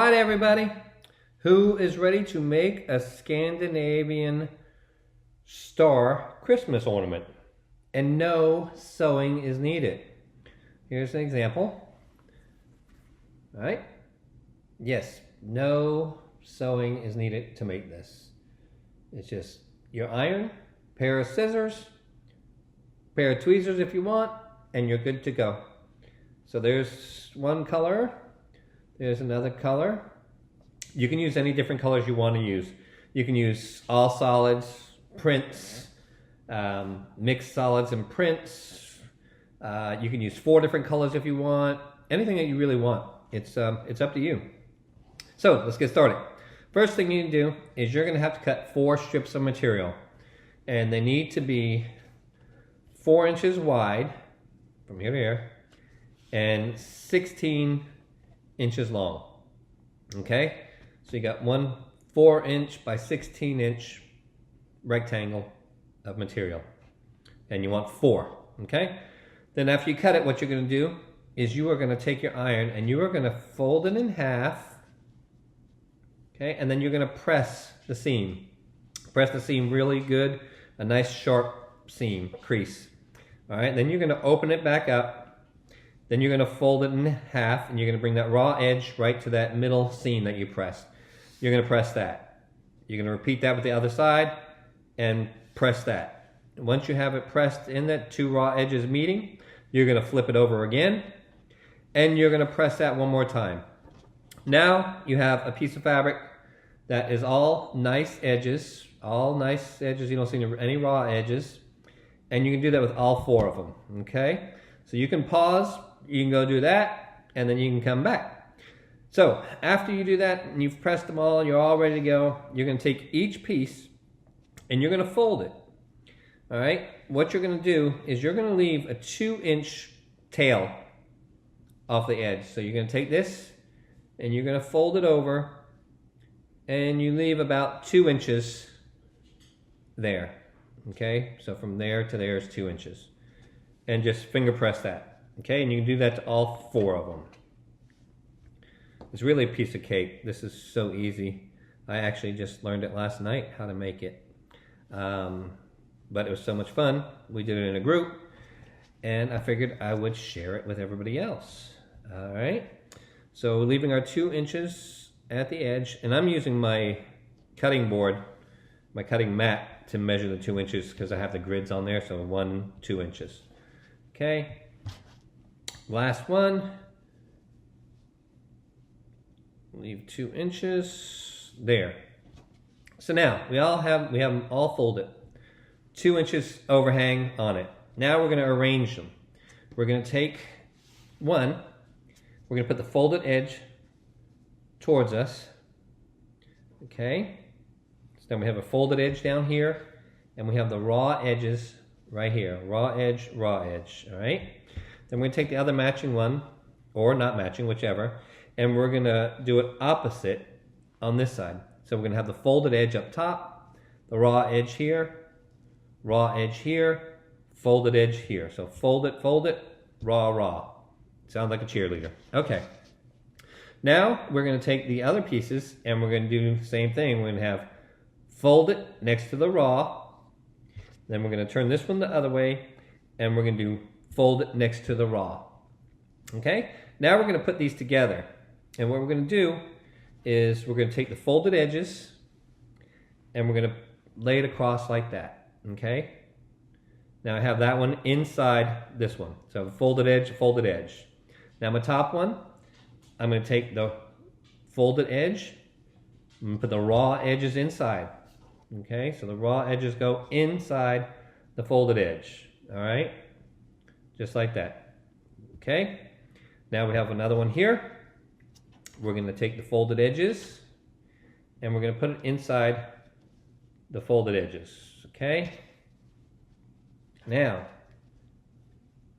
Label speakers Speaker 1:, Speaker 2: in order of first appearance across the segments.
Speaker 1: right, everybody, who is ready to make a Scandinavian Star Christmas ornament? And no sewing is needed. Here's an example. All right. Yes, no sewing is needed to make this. It's just your iron, pair of scissors, pair of tweezers if you want, and you're good to go. So there's one color. There's another color. You can use any different colors you want to use. You can use all solids, prints, mixed solids and prints. You can use 4 different colors if you want. Anything that you really want. It's up to you. So let's get started. First thing you need to do is you're going to have to cut 4 strips of material. And they need to be 4 inches wide from here to here and 16 inches long. Okay, so you got one 4-inch by 16-inch rectangle of material, and you want 4. Okay, then after you cut it, what you're going to do is you are going to take your iron and you are going to fold it in half. Okay, and then you're going to press the seam. Press the seam really good, a nice sharp seam crease. All right, then you're going to open it back up. Then you're going to fold it in half, and you're going to bring that raw edge right to that middle seam that you pressed. You're going to press that. You're going to repeat that with the other side and press that. Once you have it pressed in that 2 raw edges meeting, you're going to flip it over again, and you're going to press that one more time. Now you have a piece of fabric that is all nice edges. You don't see any raw edges, and you can do that with all 4 of them. Okay, so you can pause. You can go do that, and then you can come back. So after you do that, and you've pressed them all, you're all ready to go, you're going to take each piece, and you're going to fold it. All right? What you're going to do is you're going to leave a 2-inch tail off the edge. So you're going to take this, and you're going to fold it over, and you leave about 2 inches there. Okay? So from there to there is 2 inches. And just finger press that. Okay, and you can do that to all 4 of them. It's really a piece of cake. This is so easy. I actually just learned it last night, how to make it. But it was so much fun. We did it in a group, and I figured I would share it with everybody else. All right, so leaving our 2 inches at the edge, and I'm using my cutting board, my cutting mat, to measure the 2 inches because I have the grids on there, so 1, 2 inches. Okay. Last one, leave 2 inches there. So now we have them all folded, 2 inches overhang on it. Now we're going to arrange them. We're going to take one, we're going to put the folded edge towards us. Okay, so then we have a folded edge down here, and we have the raw edges right here. Raw edge, all right? Then we're going to take the other matching one, or not matching, whichever, and we're going to do it opposite on this side. So we're going to have the folded edge up top, the raw edge here, folded edge here. So fold it, raw. Sounds like a cheerleader. Okay. Now we're going to take the other pieces, and we're going to do the same thing. We're going to have fold it next to the raw. Then we're going to turn this one the other way, and we're going to do fold it next to the raw. Okay, now we're going to put these together, and what we're going to do is we're going to take the folded edges and we're going to lay it across like that. Okay, now I have that one inside this one, so folded edge. Now my top one, I'm going to take the folded edge and put the raw edges inside. Okay, so the raw edges go inside the folded edge. All right, just like that. Okay, now we have another one here. We're going to take the folded edges and we're going to put it inside the folded edges. Okay, now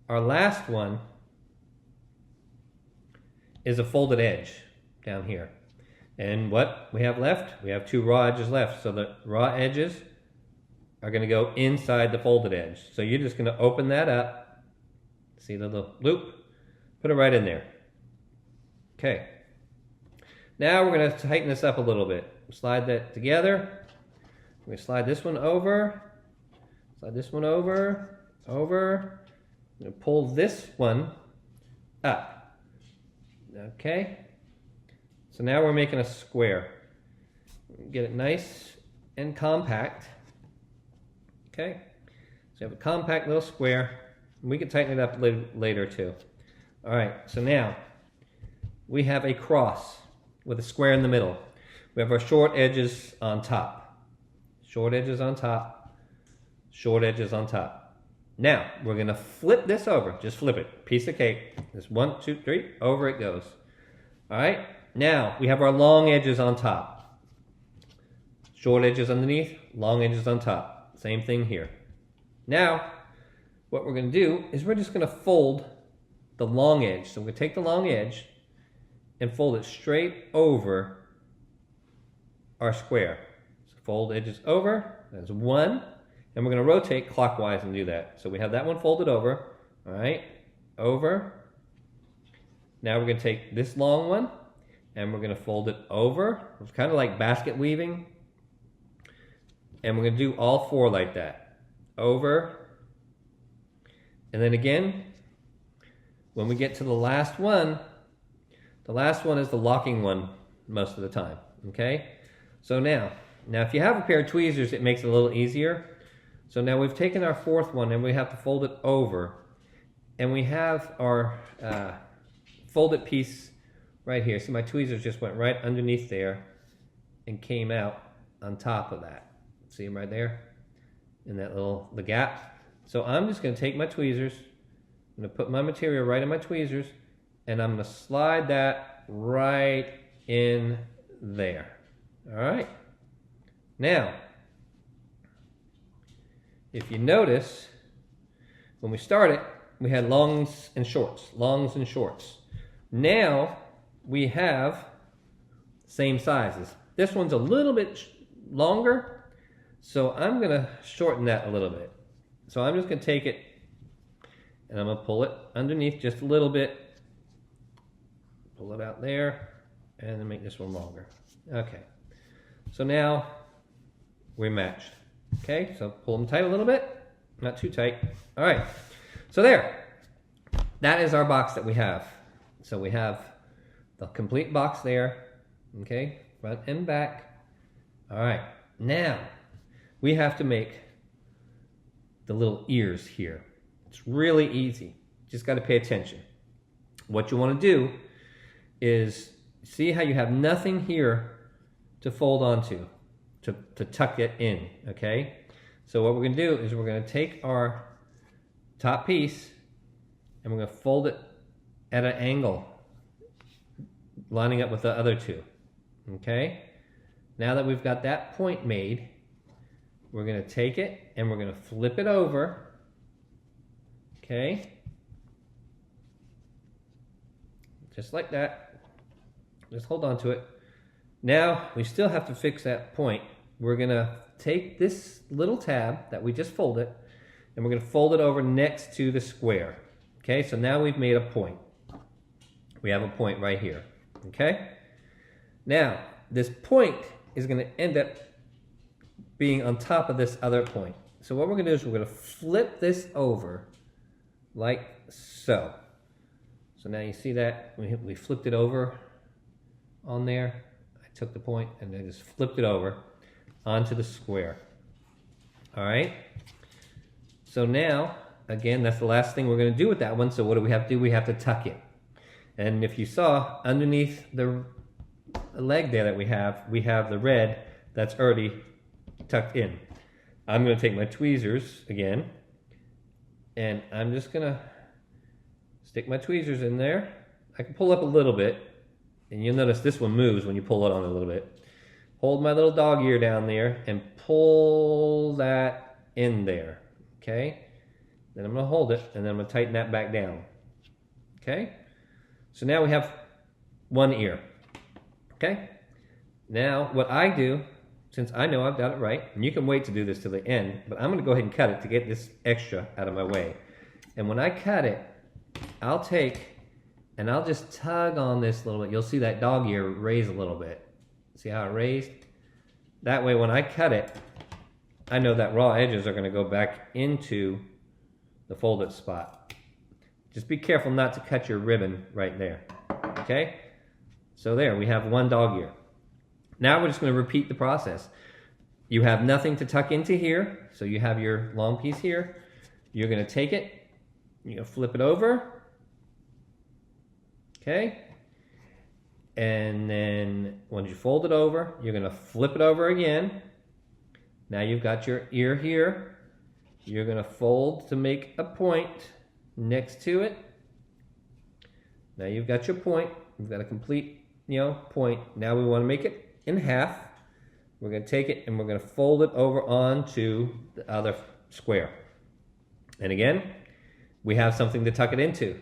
Speaker 1: our last one is a folded edge down here. And what we have left? We have 2 raw edges left. So the raw edges are going to go inside the folded edge. So you're just going to open that up. See the little loop? Put it right in there. Okay. Now we're going to tighten this up a little bit. Slide that together. We're going to slide this one over. Slide this one over. Over. I'm going to pull this one up. Okay. So now we're making a square. Get it nice and compact. Okay. So you have a compact little square. We can tighten it up later too. All right. So now we have a cross with a square in the middle. We have our short edges on top. Short edges on top. Short edges on top. Now, we're going to flip this over. Just flip it. Piece of cake. Just 1, 2, 3. Over it goes. All right. Now, we have our long edges on top. Short edges underneath. Long edges on top. Same thing here. Now, what we're going to do is we're just going to fold the long edge. So we're going to take the long edge and fold it straight over our square. So fold edges over. That's one. And we're going to rotate clockwise and do that. So we have that one folded over. All right. Over. Now we're going to take this long one and we're going to fold it over. It's kind of like basket weaving. And we're going to do all four like that. Over. And then again, when we get to the last one is the locking one most of the time. Okay? So now if you have a pair of tweezers, it makes it a little easier. So now we've taken our fourth one and we have to fold it over. And we have our folded piece right here. See, my tweezers just went right underneath there and came out on top of that. See them right there? In that the gap. So I'm just going to take my tweezers, I'm going to put my material right in my tweezers, and I'm going to slide that right in there. All right. Now, if you notice, when we started, we had longs and shorts, longs and shorts. Now we have same sizes. This one's a little bit longer, so I'm going to shorten that a little bit. So I'm just going to take it and I'm going to pull it underneath just a little bit. Pull it out there and then make this one longer. Okay. So now we're matched. Okay, so pull them tight a little bit. Not too tight. All right. So there. That is our box that we have. So we have the complete box there. Okay, front and back. All right. Now we have to make the little ears here. It's really easy. Just got to pay attention. What you want to do is see how you have nothing here to fold onto, to tuck it in, okay? So what we're going to do is we're going to take our top piece and we're going to fold it at an angle, lining up with the other two, okay? Now that we've got that point made, we're going to take it and we're going to flip it over, okay? Just like that. Just hold on to it. Now, we still have to fix that point. We're going to take this little tab that we just folded and we're going to fold it over next to the square. Okay, so now we've made a point. We have a point right here. Okay? Now, this point is going to end up being on top of this other point. So what we're going to do is we're going to flip this over like so. So now you see that? We flipped it over on there. I took the point and I just flipped it over onto the square. All right? So now, again, that's the last thing we're going to do with that one. So what do we have to do? We have to tuck it. And if you saw, underneath the leg there that we have the red that's already tucked in. I'm going to take my tweezers again, and I'm just going to stick my tweezers in there. I can pull up a little bit, and you'll notice this one moves when you pull it on a little bit. Hold my little dog ear down there and pull that in there, okay? Then I'm going to hold it, and then I'm going to tighten that back down, okay? So now we have one ear, okay? Now what I do, since I know I've got it right, and you can wait to do this till the end, but I'm going to go ahead and cut it to get this extra out of my way. And when I cut it, I'll take And I'll just tug on this a little bit. You'll see that dog ear raise a little bit. See how it raised? That way when I cut it, I know that raw edges are gonna go back into the folded spot. Just be careful not to cut your ribbon right there, okay? So there, we have one dog ear. Now we're just gonna repeat the process. You have nothing to tuck into here, so you have your long piece here. You're gonna take it, you're gonna flip it over, okay? And then once you fold it over, you're gonna flip it over again. Now you've got your ear here. You're gonna fold to make a point next to it. Now you've got your point. You've got a complete, point. Now we wanna make it in half. We're gonna take it and we're gonna fold it over onto the other square. And again, we have something to tuck it into.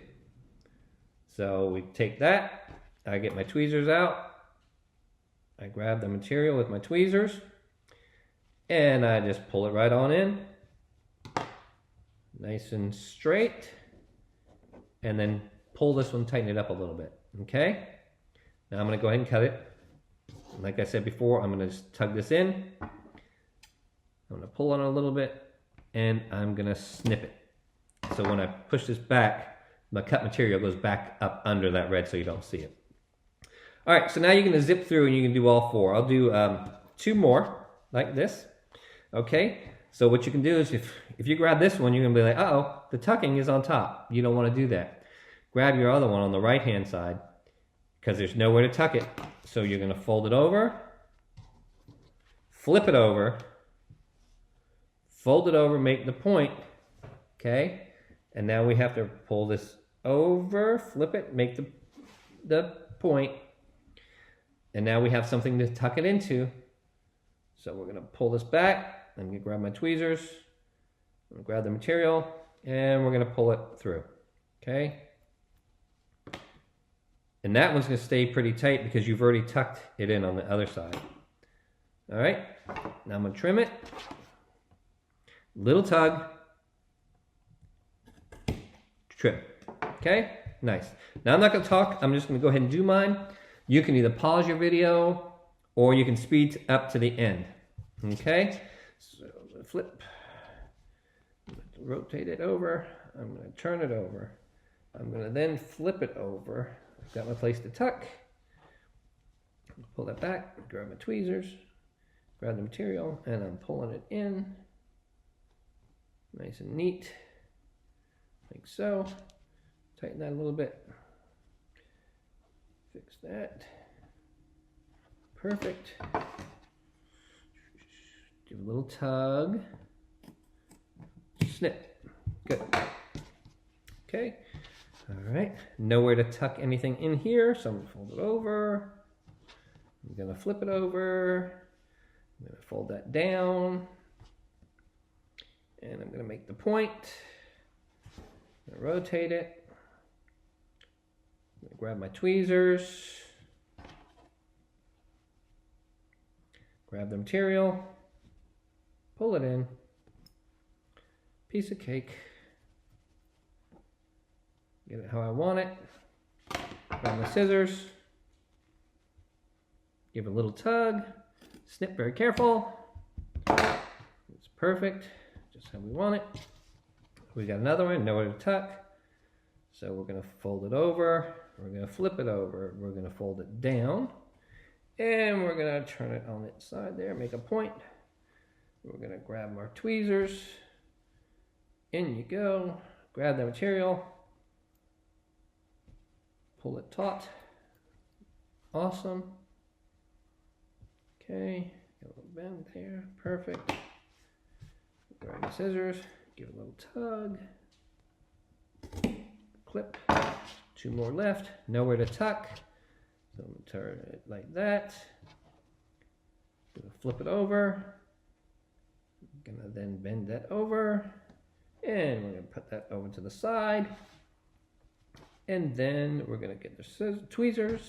Speaker 1: So we take that, I get my tweezers out, I grab the material with my tweezers, and I just pull it right on in, nice and straight, and then pull this one, tighten it up a little bit, okay? Now I'm gonna go ahead and cut it. Like I said before, I'm gonna just tug this in, I'm gonna pull on it a little bit, and I'm gonna snip it. So when I push this back, my cut material goes back up under that red so you don't see it. All right, so now you're gonna zip through and you can do all four. I'll do 2 more like this, okay? So what you can do is if you grab this one, you're gonna be like, uh-oh, the tucking is on top. You don't wanna do that. Grab your other one on the right-hand side because there's nowhere to tuck it. So you're gonna fold it over, flip it over, fold it over, make the point, okay? And now we have to pull this over, flip it, make the point. And now we have something to tuck it into. So we're gonna pull this back. I'm gonna grab my tweezers, I'm gonna grab the material, and we're gonna pull it through, okay? And that one's gonna stay pretty tight because you've already tucked it in on the other side. All right, now I'm gonna trim it. Little tug, trim, okay? Nice. Now I'm not gonna talk, I'm just gonna go ahead and do mine. You can either pause your video or you can speed up to the end, okay? So I'm gonna flip, I'm gonna rotate it over, I'm gonna turn it over. I'm gonna then flip it over. I've got my place to tuck. Pull that back, grab my tweezers, grab the material, and I'm pulling it in. Nice and neat, like so. Tighten that a little bit. Fix that. Perfect. Give a little tug. Snip. Good. Okay. All right. Nowhere to tuck anything in here, so I'm going to fold it over. I'm going to flip it over. I'm going to fold that down. And I'm going to make the point. I'm going to rotate it. I'm going to grab my tweezers. Grab the material. Pull it in. Piece of cake. Get it how I want it. Grab my scissors. Give it a little tug. Snip very careful. It's perfect. Just how we want it. We got another one, nowhere to tuck. So we're going to fold it over. We're going to flip it over. We're going to fold it down. And we're going to turn it on its side there, make a point. We're going to grab our tweezers. In you go. Grab the material. Pull it taut. Awesome. Okay, got a little bend there. Perfect. Grab the scissors. Give it a little tug. Clip. 2 more left. Nowhere to tuck. So I'm going to turn it like that. I'm going to flip it over. I'm going to then bend that over. And we're going to put that over to the side. And then we're going to get the tweezers.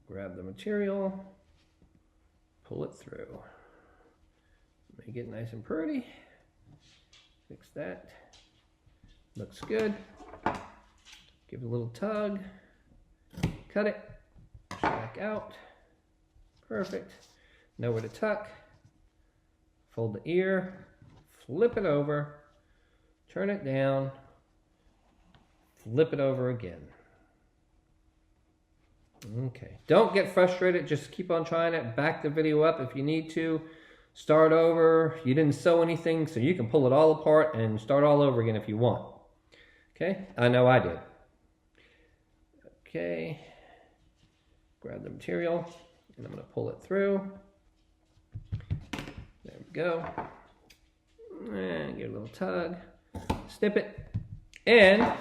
Speaker 1: Grab the material. Pull it through. Make it nice and pretty. Fix that. Looks good. Give it a little tug. Cut it. Push it back out. Perfect. Know where to tuck. Fold the ear. Flip it over. Turn it down. Flip it over again. Okay. Don't get frustrated. Just keep on trying it. Back the video up if you need to. Start over. You didn't sew anything, so you can pull it all apart and start all over again if you want. Okay? I know I did. Okay. Grab the material, and I'm going to pull it through. There we go. And give it a little tug. Snip it. And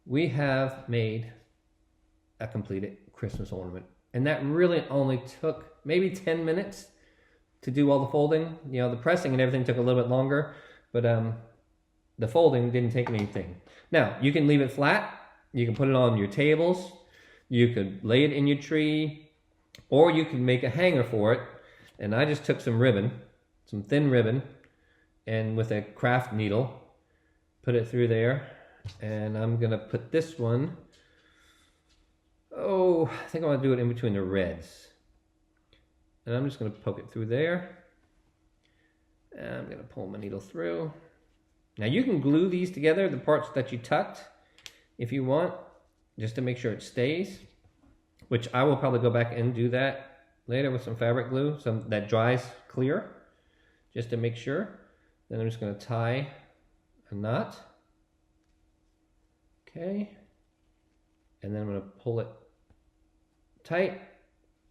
Speaker 1: we have made a completed Christmas ornament. And that really only took maybe 10 minutes to do all the folding. You know, the pressing and everything took a little bit longer, but the folding didn't take anything. Now, you can leave it flat. You can put it on your tables. You could lay it in your tree, or you can make a hanger for it. And I just took some ribbon, some thin ribbon, and with a craft needle, put it through there. And I'm gonna put this one, I think I want to do it in between the reds. And I'm just going to poke it through there. And I'm going to pull my needle through. Now you can glue these together, the parts that you tucked, if you want, just to make sure it stays. Which I will probably go back and do that later with some fabric glue, some that dries clear, just to make sure. Then I'm just going to tie a knot. Okay. And then I'm going to pull it tight.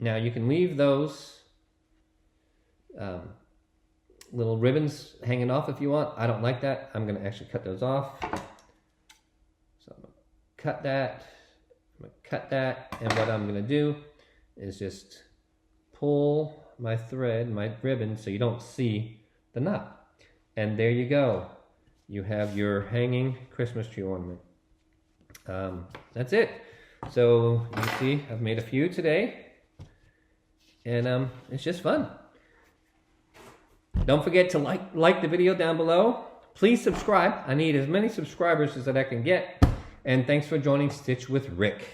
Speaker 1: Now you can leave those little ribbons hanging off if you want. I don't like that. I'm going to actually cut those off. So I'm going to cut that. I'm going to cut that. And what I'm going to do is just pull my thread, my ribbon, so you don't see the knot. And there you go. You have your hanging Christmas tree ornament. That's it. So you see, I've made a few today, and it's just fun. Don't forget to like the video down below. Please subscribe. I need as many subscribers as that I can get. And thanks for joining Stitch with Rick.